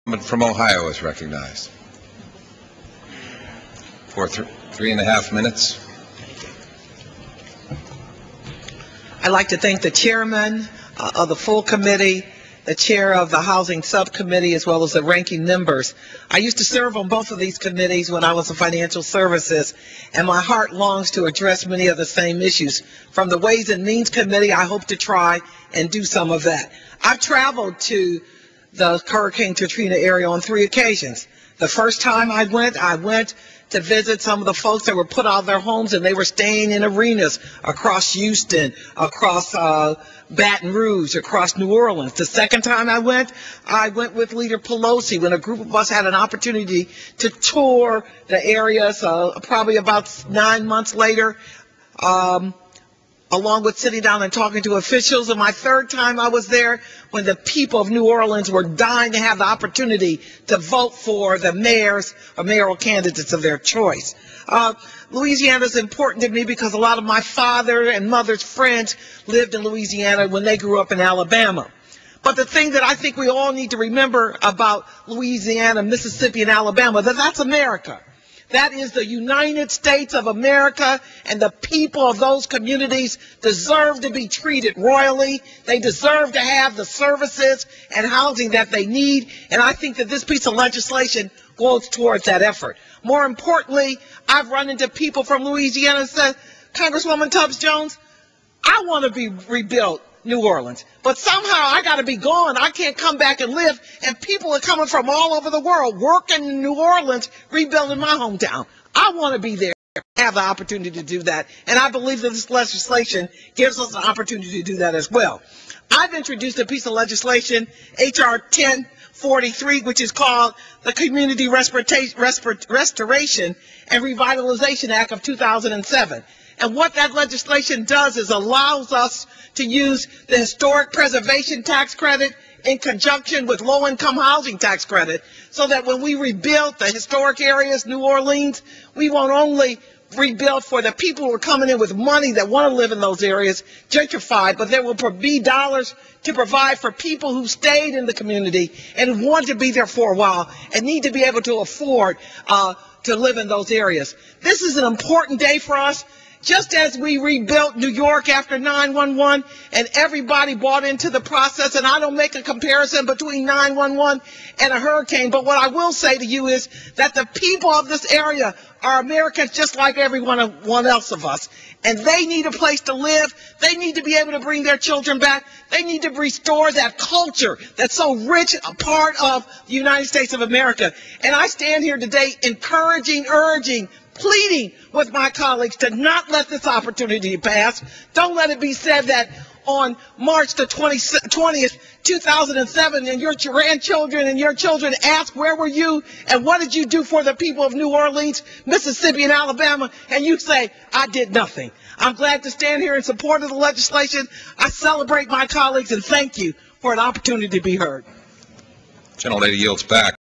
From Ohio is recognized for 3.5 minutes. I'd like to thank the chairman of the full committee, the chair of the housing subcommittee, as well as the ranking members. I used to serve on both of these committees when I was in financial services, and my heart longs to address many of the same issues. From the Ways and Means Committee, I hope to try and do some of that. I've traveled to the Hurricane Katrina area on 3 occasions. The first time I went to visit some of the folks that were put out of their homes, and they were staying in arenas across Houston, across Baton Rouge, across New Orleans. The second time I went with Leader Pelosi when a group of us had an opportunity to tour the areas probably about 9 months later, along with sitting down and talking to officials. And my third time I was there when the people of New Orleans were dying to have the opportunity to vote for the mayors or mayoral candidates of their choice. Louisiana is important to me because a lot of my father and mother's friends lived in Louisiana when they grew up in Alabama. But the thing that I think we all need to remember about Louisiana, Mississippi, and Alabama, that's America. That is the United States of America, and the people of those communities deserve to be treated royally. They deserve to have the services and housing that they need, and I think that this piece of legislation goes towards that effort. More importantly, I've run into people from Louisiana and said, Congresswoman Tubbs Jones, I want to be rebuilt New Orleans, but somehow I got to be gone. I can't come back and live, and people are coming from all over the world working in New Orleans, rebuilding my hometown. I want to be there, have the opportunity to do that, and I believe that this legislation gives us an opportunity to do that as well. I've introduced a piece of legislation, H.R. 1043, which is called the Community Restoration and Revitalization Act of 2007. And what that legislation does is allows us to use the historic preservation tax credit in conjunction with low-income housing tax credit, so that when we rebuild the historic areas, New Orleans, we won't only rebuild for the people who are coming in with money that want to live in those areas, gentrified, but there will be dollars to provide for people who stayed in the community and want to be there for a while and need to be able to afford to live in those areas. This is an important day for us. Just as we rebuilt New York after 9/11 and everybody bought into the process, and I don't make a comparison between 9/11 and a hurricane, but what I will say to you is that the people of this area are Americans just like everyone else of us, and they need a place to live. They need to be able to bring their children back. They need to restore that culture that's so rich a part of the United States of America. And I stand here today encouraging, urging, pleading with my colleagues to not let this opportunity pass. Don't let it be said that on March the 20th, 2007, and your grandchildren and your children ask, where were you and what did you do for the people of New Orleans, Mississippi, and Alabama, and you say, I did nothing. I'm glad to stand here in support of the legislation. I celebrate my colleagues and thank you for an opportunity to be heard. Gentlelady yields back.